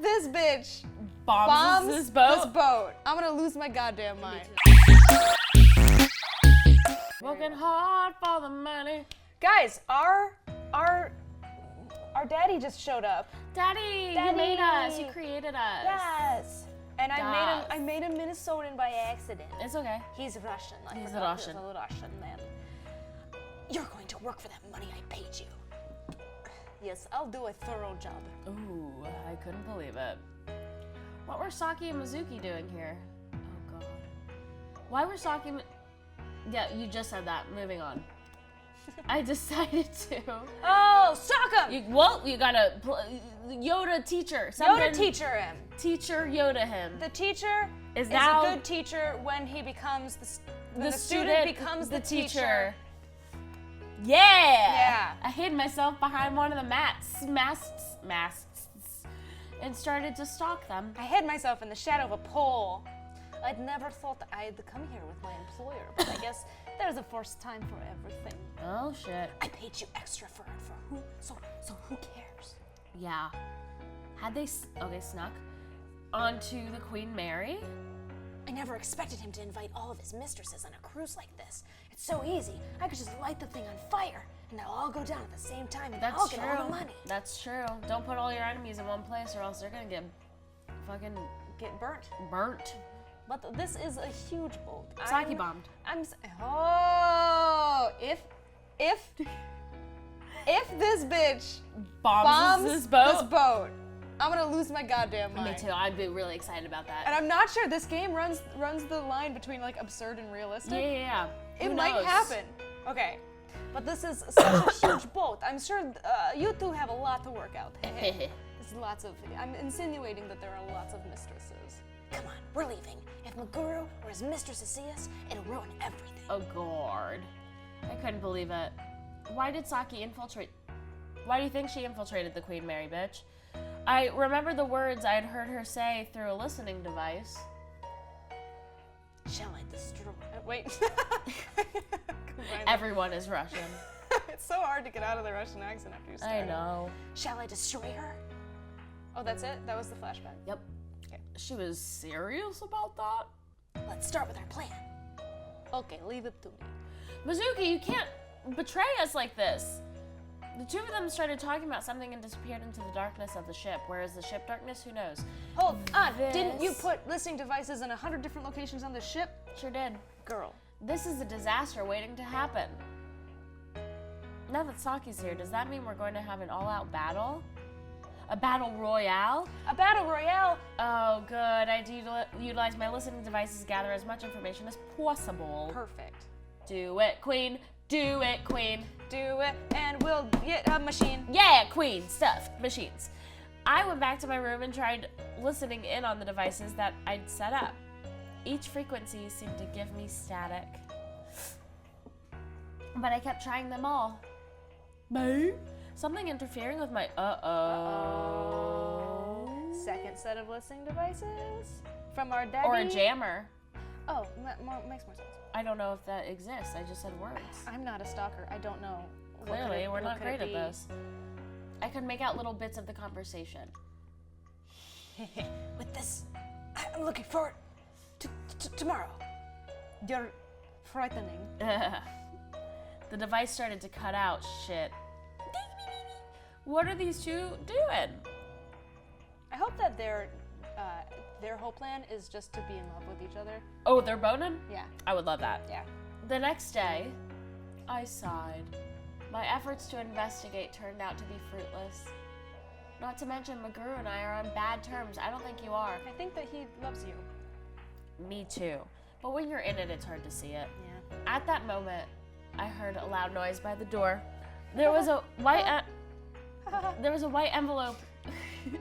this bitch bombs this boat, I'm gonna lose my goddamn mind. Working hard for the money. Guys, our daddy just showed up. Daddy, you made us. You created us. Yes. And I made him Minnesotan by accident. It's okay. He's Russian. He's a Russian. He's a Russian man. You're going to work for that money I paid you. Yes, I'll do a thorough job. Ooh, I couldn't believe it. What were Saki and Mizuki doing here? Oh god. Why were Saki? Yeah, you just said that. Moving on. I decided to. Oh, sock him! You gotta Yoda teacher. Yoda teacher him. Teacher Yoda him. The teacher is now a good teacher when he becomes the student becomes the teacher. Yeah. I hid myself behind one of the masts, and started to stalk them. I hid myself in the shadow of a pole. I'd never thought that I'd come here with my employer, but I guess there's a first time for everything. Oh shit. I paid you extra for who? So who cares? Yeah. Had they snuck onto the Queen Mary? I never expected him to invite all of his mistresses on a cruise like this. It's so easy. I could just light the thing on fire, and they'll all go down at the same time, and I'll get all the money. That's true. Don't put all your enemies in one place, or else they're gonna get burnt. But this is a huge boat. Saki bombed. If this bitch bombs this boat, I'm gonna lose my goddamn mind. Me too. I'd be really excited about that. And I'm not sure this game runs the line between like absurd and realistic. Yeah. It might happen. Okay. But this is such a huge boat. I'm sure you two have a lot to work out. There's lots of. I'm insinuating that there are lots of mistresses. Come on, we're leaving. If Meguru or his mistresses see us, it'll ruin everything. Oh god. I couldn't believe it. Why did Saki infiltrate? Why do you think she infiltrated the Queen Mary, bitch? I remember the words I had heard her say through a listening device. Shall I destroy? Wait. Everyone is Russian. It's so hard to get out of the Russian accent after you start. I know. Shall I destroy her? Oh, that's it? That was the flashback? Yep. Okay. She was serious about that? Let's start with our plan. Okay, leave it to me. Mizuki, you can't betray us like this. The two of them started talking about something and disappeared into the darkness of the ship. Where is the ship darkness? Who knows? Hold on. Didn't you put listening devices in 100 different locations on the ship? Sure did. Girl. This is a disaster waiting to happen. Now that Saki's here, does that mean we're going to have an all-out battle? A battle royale? A battle royale? Oh, good. I utilize my listening devices to gather as much information as possible. Perfect. Do it, queen. Do it, queen. Do it, and we'll get a machine. Yeah, queen. Stuff. Machines. I went back to my room and tried listening in on the devices that I'd set up. Each frequency seemed to give me static. But I kept trying them all. Something interfering with my Second set of listening devices? From our daddy? Or a jammer. Oh, makes more sense. I don't know if that exists. I just said words. I'm not a stalker. I don't know. Clearly, we're not great at this. I could make out little bits of the conversation. With this, I'm looking forward to tomorrow. You're frightening. The device started to cut out. Shit. What are these two doing? I hope that their whole plan is just to be in love with each other. Oh, they're boning? Yeah. I would love that. Yeah. The next day, I sighed. My efforts to investigate turned out to be fruitless. Not to mention, Meguru and I are on bad terms. I don't think you are. I think that he loves you. Me too. But when you're in it, it's hard to see it. Yeah. At that moment, I heard a loud noise by the door. There was a white envelope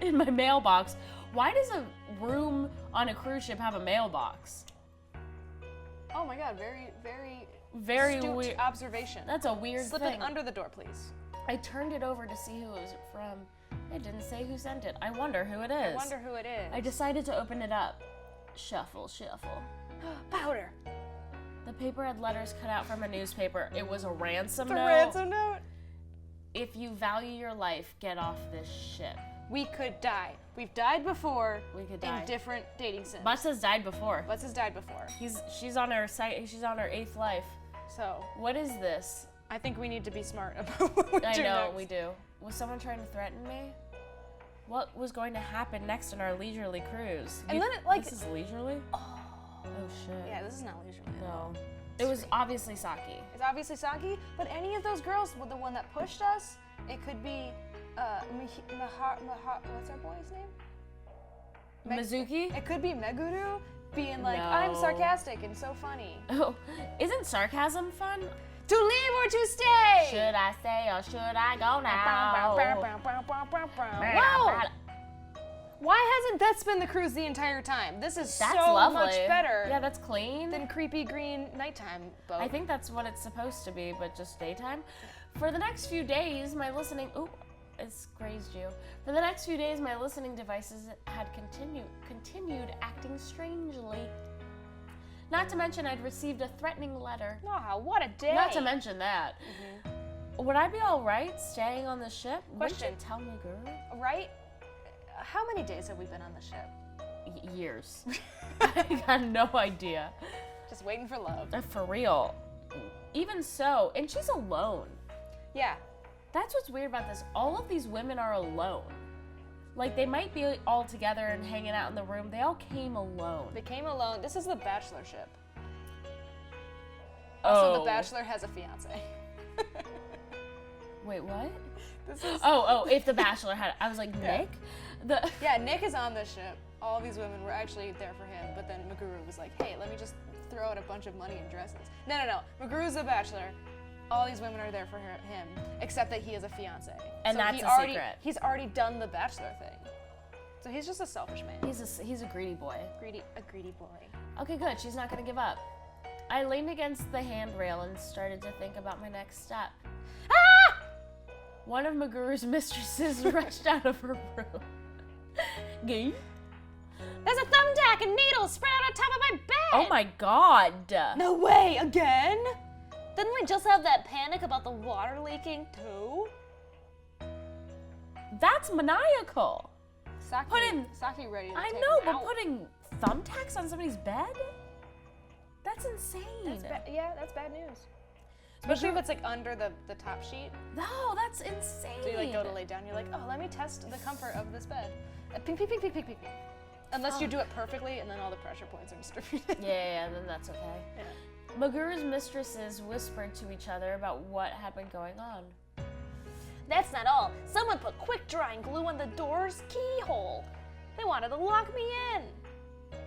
in my mailbox. Why does a room on a cruise ship have a mailbox? Oh my god, very, very, very astute weird observation. That's a weird thing. Slip it under the door, please. I turned it over to see who it was from. It didn't say who sent it. I wonder who it is. I wonder who it is. I decided to open it up. Shuffle, shuffle. Powder. The paper had letters cut out from a newspaper. It was a ransom note. A ransom note? If you value your life, get off this ship. We could die. We've died before. We could die. In different dating sims. Butts has died before. Butts has died before. She's on her site. She's on her 8th life. So. What is this? I think we need to be smart about what we do I know, next. we do. Was someone trying to threaten me? What was going to happen next in our leisurely cruise? And then it, like... This is leisurely? Oh, shit. Yeah, this is not leisurely. No. It was obviously Saki. It's obviously Saki, but any of those girls, the one that pushed us, it could be, what's our boy's name? Mizuki? It could be Meguru being like, No. I'm sarcastic and so funny. Oh, isn't sarcasm fun? To leave or to stay? Should I stay or should I go now? Wow! Why hasn't Beth been the cruise the entire time? This is That's so lovely. much better Yeah, that's clean. than creepy green nighttime boat. I think that's what it's supposed to be, but just daytime. For the next few days, my listening... Ooh, it's grazed you. For the next few days, my listening devices had continued acting strangely. Not to mention, I'd received a threatening letter. Wow, what a day. Not to mention that. Would I be all right staying on the ship? Question. Would you tell Meguru? Right? How many days have we been on the ship? Years. I got no idea. Just waiting for love. For real. Even so, and she's alone. Yeah. That's what's weird about this. All of these women are alone. Like, they might be all together and hanging out in the room. They all came alone. They came alone. This is the bachelor ship. Also, the bachelor has a fiance. Wait, what? This is... Oh, if the bachelor had... I was like, Nick? Yeah, Nick is on this ship. All these women were actually there for him, but then Meguru was like, hey, let me just throw out a bunch of money and dresses. No. Meguru's the bachelor. All these women are there for him, except that he has a fiance. And so that's a secret. He's already done the bachelor thing. So he's just a selfish man. He's a greedy boy. A greedy boy. Okay, good. She's not going to give up. I leaned against the handrail and started to think about my next step. Ah! One of Meguru's mistresses rushed out of her room. Gay? There's a thumbtack and needles spread out on top of my bed! Oh my god! No way, again? Didn't we just have that panic about the water leaking too? That's maniacal. Saki ready to I take know, him but out. putting thumbtacks on somebody's bed? That's insane. That's bad news. Especially if it's like under the top sheet. No, that's insane. So you like go to lay down, you're like, oh, let me test the comfort of this bed. Ping, ping, ping, ping, ping, ping, ping. Unless you do it perfectly and then all the pressure points are distributed. Yeah, then that's okay. Yeah. Meguru's mistresses whispered to each other about what had been going on. That's not all. Someone put quick drying glue on the door's keyhole. They wanted to lock me in.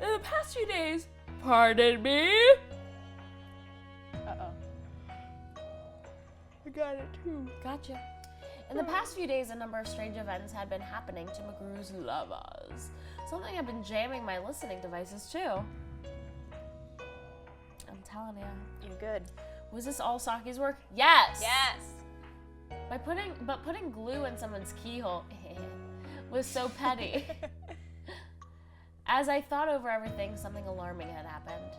In the past few days, pardon me? Uh-oh. I got it too. Gotcha. In the past few days, a number of strange events had been happening to Meguru's lovers. Something had been jamming my listening devices too. I'm telling you. You're good. Was this all Saki's work? Yes! Yes! But putting glue in someone's keyhole was so petty. As I thought over everything, something alarming had happened.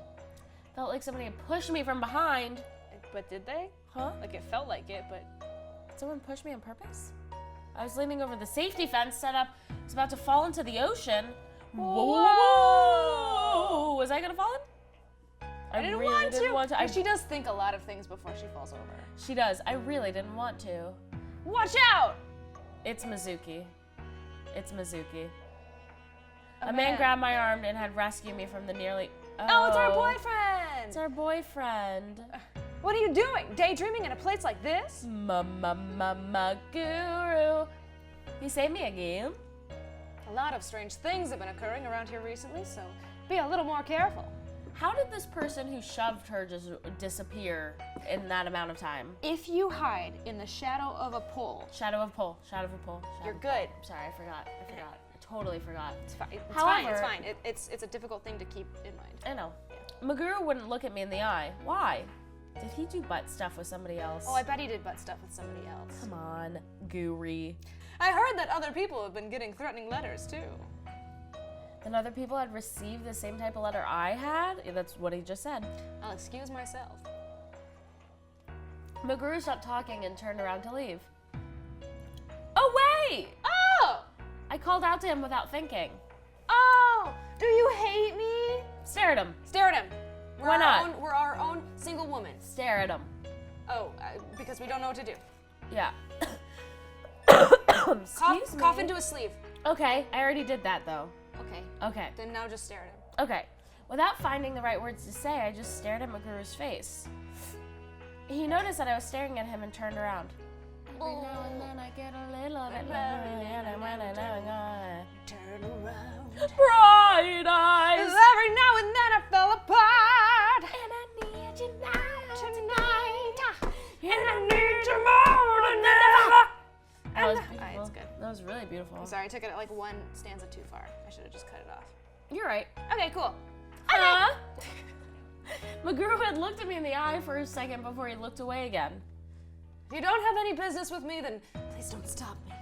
Felt like somebody had pushed me from behind. But did they? Huh? Like it felt like it, but... Someone pushed me on purpose? I was leaning over the safety fence set up. I was about to fall into the ocean. Whoa! Was I gonna fall in? I didn't want to. She does think a lot of things before she falls over. She does. I really didn't want to. Watch out! It's Mizuki. It's Mizuki. A man man grabbed my arm and had rescued me from the nearly... Oh, it's our boyfriend! It's our boyfriend. What are you doing? Daydreaming in a place like this? Meguru. You saved me again? A lot of strange things have been occurring around here recently, so be a little more careful. How did this person who shoved her just disappear in that amount of time? If you hide in the shadow of a pole... Shadow of a pole. Shadow of a pole. You're good. I'm sorry, I forgot. I totally forgot. It's fine. It's However, fine. It's a difficult thing to keep in mind. I know. Meguru wouldn't look at me in the eye. Why? Did he do butt stuff with somebody else? Oh, I bet he did butt stuff with somebody else. Come on, Guri. I heard that other people have been getting threatening letters, too. And other people had received the same type of letter I had? Yeah, that's what he just said. I'll excuse myself. Meguru stopped talking and turned around to leave. Oh, wait! Oh! I called out to him without thinking. Oh, do you hate me? Stare at him. Stare at him. Why not? We're our own single woman. Stare at him. Oh, because we don't know what to do. Yeah. Excuse me. Cough into his sleeve. Okay, I already did that though. Okay. Okay. Then now just stare at him. Okay. Without finding the right words to say, I just stared at Meguru's face. He noticed that I was staring at him and turned around. Every now and then I get a little bit lonely and I'm running out. Turn around. Bright eyes. Every now and then I fell apart. And I need you now Tonight. And I need you more than ever. That was beautiful. It's good. That was really beautiful. I'm sorry, I took it like one stanza too far. I should have just cut it off. You're right. Okay, cool. Huh? Meguru had looked at me in the eye for a second before he looked away again. If you don't have any business with me, then please don't stop me.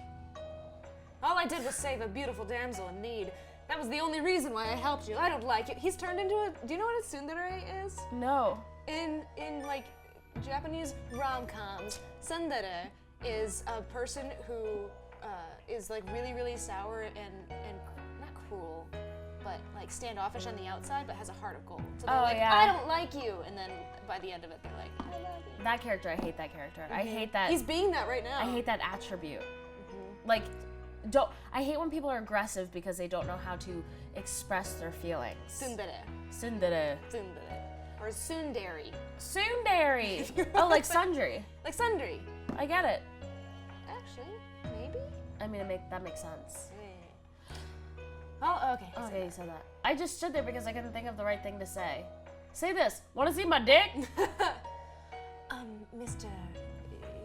All I did was save a beautiful damsel in need. That was the only reason why I helped you. I don't like it. He's turned into a... Do you know what a tsundere is? No. In like Japanese rom-coms, tsundere is a person who is like really, really sour and not cruel, but like standoffish on the outside, but has a heart of gold. So they're like, yeah. I don't like you, and then by the end of it, they're like, I love you. That character, I hate that character. I hate that. He's being that right now. I hate that attribute. Like, I hate when people are aggressive because they don't know how to express their feelings. Tsundere. Tsundere. Tsundere. Or tsundere. Tsundere. Oh, like sundry. Like sundry. I get it. Actually, maybe? I mean, that makes sense. Oh, okay. Okay, you said that. I just stood there because I couldn't think of the right thing to say. Say this. Want to see my dick? Mr.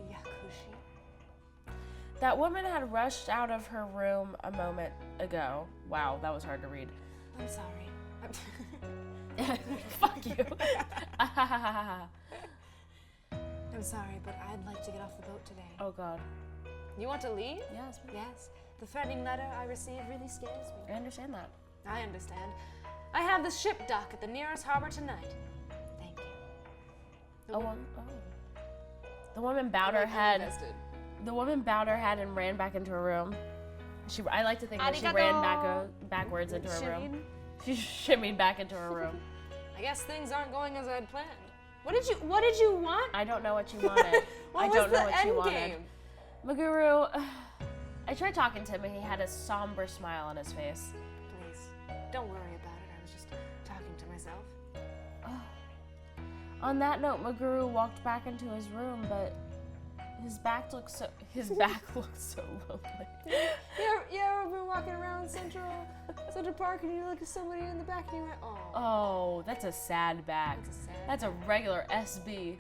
Yakushi. That woman had rushed out of her room a moment ago. Wow, that was hard to read. I'm sorry. Fuck you. I'm sorry, but I'd like to get off the boat today. Oh, God. You want to leave? Yes. Yes. The threatening letter I received really scares me. I understand that. I understand. I have the ship dock at the nearest harbor tonight. Thank you. The woman bowed her head. The woman bowed her head and ran back into her room. I like to think that she ran backwards into her room. She shimmied back into her room. I guess things aren't going as I'd planned. What did you want? I don't know what you wanted. What I was don't know the what end you game? wanted. Meguru, I tried talking to him and he had a somber smile on his face. Please, don't worry about it. I was just talking to myself. On that note, Meguru walked back into his room, but his back looked so lonely. You ever been walking around Central Park and you look at somebody in the back and you're like, oh. Oh, that's a sad back. That's a regular SB.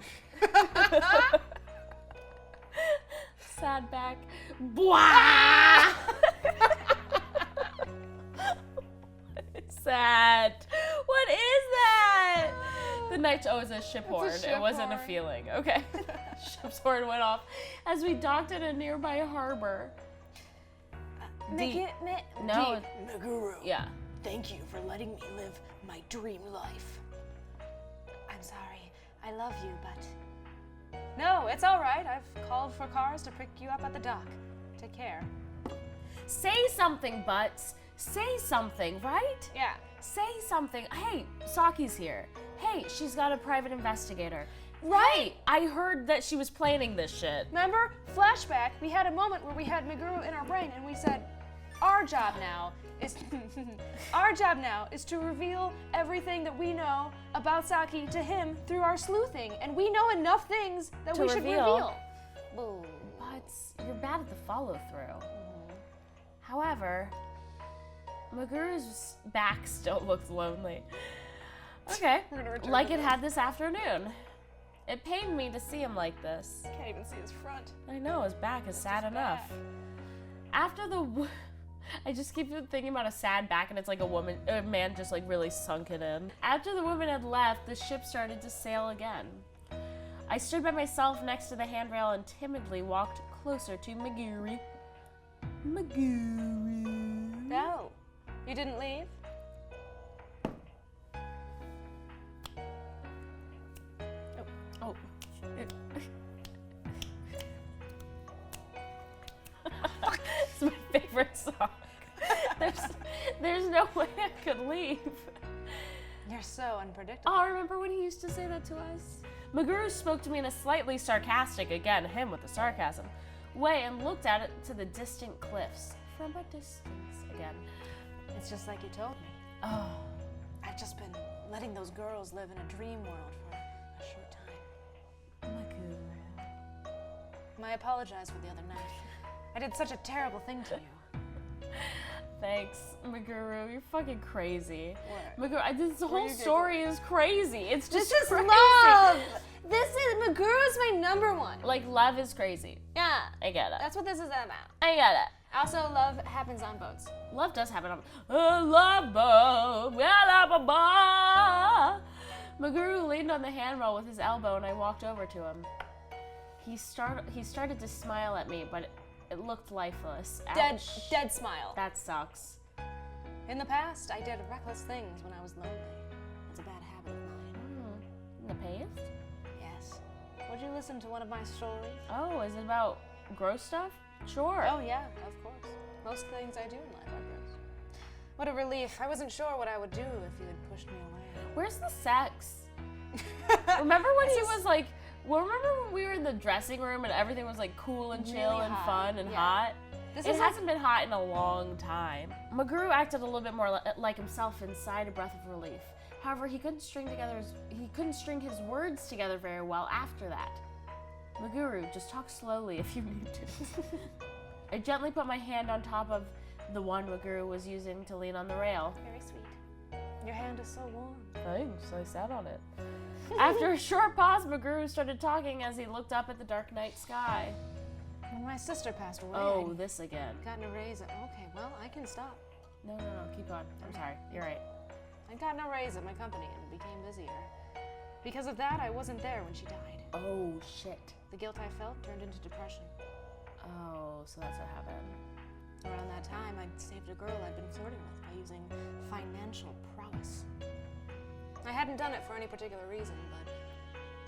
Sad back. Blah! Sad. What is that? The night's always a ship horn. It wasn't a feeling. Okay. Ship's horn went off as we docked at a nearby harbor. Meguru. Yeah. Thank you for letting me live my dream life. I'm sorry. I love you, but... No, it's all right. I've called for cars to pick you up at the dock. Take care. Say something, Butts. Say something, right? Yeah. Say something. Hey, Saki's here. Hey, she's got a private investigator. Right. I heard that she was planning this shit. Remember? Flashback. We had a moment where we had Meguru in our brain and we said, our job now is to reveal everything that we know about Saki to him through our sleuthing, and we know enough things that we should reveal. But you're bad at the follow through. However, Meguru's back still looks lonely. Okay, like it had this afternoon. It pained me to see him like this. Can't even see his front. I know, his back is sad enough. I just keep thinking about a sad back and it's like a man just like really sunk it in. After the woman had left, the ship started to sail again. I stood by myself next to the handrail and timidly walked closer to Meguru. Meguru. No. You didn't leave? Oh. It's my favorite song. There's no way I could leave. You're so unpredictable. Oh, remember when he used to say that to us? Meguru spoke to me in a slightly sarcastic, again, him with the sarcasm, way and looked at it to the distant cliffs. From a distance, again. It's just like you told me. Oh. I've just been letting those girls live in a dream world for a short time. Meguru. I apologize for the other night. I did such a terrible thing to you. Thanks, Meguru. You're fucking crazy. What? Meguru, this whole story is crazy. It's just This is crazy. love! Meguru's my number one. Like, love is crazy. Yeah. I get it. That's what this is about. I get it. Also, love happens on boats. Love does happen on a love boat. Meguru leaned on the handrail with his elbow, and I walked over to him. He started to smile at me, but it looked lifeless. Ouch. Dead smile. That sucks. In the past, I did reckless things when I was lonely. It's a bad habit of mine. In the past? Yes. Would you listen to one of my stories? Oh, is it about gross stuff? Sure. Oh yeah, of course. Most things I do in life are gross. What a relief. I wasn't sure what I would do if you had pushed me away. Where's the sex? Remember when he was like, remember when we were in the dressing room and everything was like cool and chill Really and hot. fun and Yeah. hot? This It is hasn't been hot in a long time. Meguru acted a little bit more like himself and sighed a breath of relief. However, he couldn't string his words together very well after that. Meguru, just talk slowly if you need to. I gently put my hand on top of the one Meguru was using to lean on the rail. very sweet. Your hand is so warm. Thanks, I sat on it. After a short pause, Meguru started talking as he looked up at the dark night sky. When my sister passed away, Oh, I'd this again. gotten a raise. Okay, well, I can stop. No, keep going. I'm sorry, you're right. I'd gotten a raise at my company and became busier. Because of that, I wasn't there when she died. Oh, shit. The guilt I felt turned into depression. Oh, so that's what happened. Around that time, I'd saved a girl I'd been flirting with by using financial prowess. I hadn't done it for any particular reason, but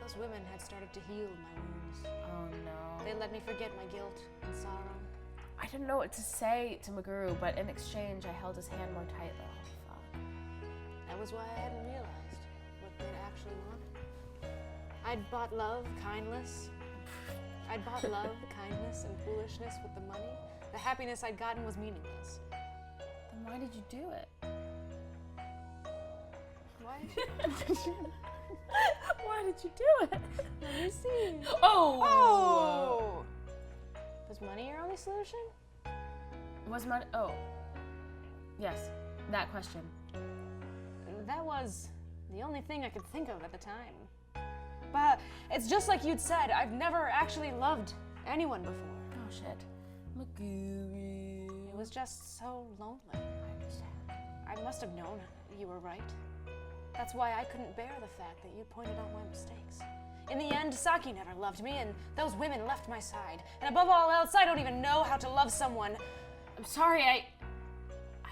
those women had started to heal my wounds. Oh, no. They let me forget my guilt and sorrow. I didn't know what to say to Meguru, but in exchange, I held his hand more tightly. Oh, fuck. That was why I hadn't realized what they'd actually wanted. I'd bought love, kindness. I'd bought love, kindness, and foolishness with the money. The happiness I'd gotten was meaningless. Then why did you do it? Why? Why did you do it? Let me see. Oh! Was money your only solution? Was money? Oh. Yes, that question. That was the only thing I could think of at the time. But it's just like you'd said, I've never actually loved anyone before. Oh, shit. Meguru. It was just so lonely. I understand. I must have known you were right. That's why I couldn't bear the fact that you pointed out my mistakes. In the end, Saki never loved me, and those women left my side. And above all else, I don't even know how to love someone. I'm sorry, I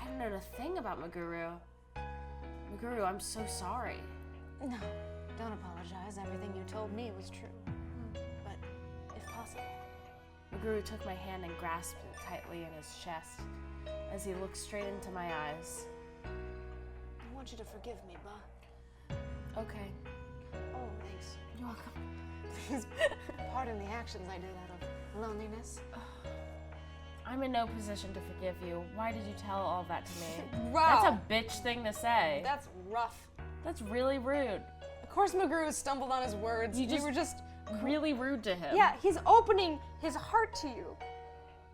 don't know a thing about Meguru. Meguru, I'm so sorry. No, don't apologize. Everything you told me was true. But if possible. Meguru took my hand and grasped it tightly in his chest as he looked straight into my eyes. I want you to forgive me, Beth. Okay. Oh, thanks. You're welcome. Please pardon the actions I did out of loneliness. I'm in no position to forgive you. Why did you tell all that to me? Wow. That's a bitch thing to say. That's rough. That's really rude. Of course Meguru stumbled on his words. You were just... Really rude to him. Yeah, he's opening his heart to you.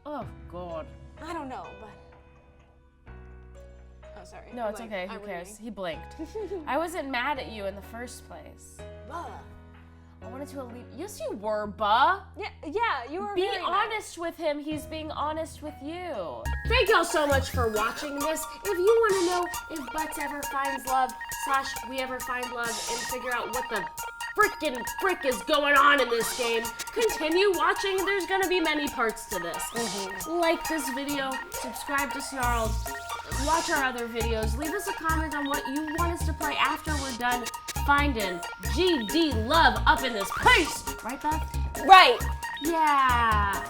Oh, God. I don't know, but... Oh, sorry. No, it's okay. Who cares? He blinked. I wasn't mad at you in the first place. Buh. I wanted to leave. Yes, you were, Buh. Yeah, you were Be very honest with him. He's being honest with you. Thank y'all so much for watching this. If you want to know if Butts ever finds love / we ever find love and figure out what the frickin' frick is going on in this game, continue watching. There's going to be many parts to this. Like this video, subscribe to Snarled, watch our other videos, leave us a comment on what you want us to play after we're done finding GD love up in this place. Right, Beth? Right. Yeah.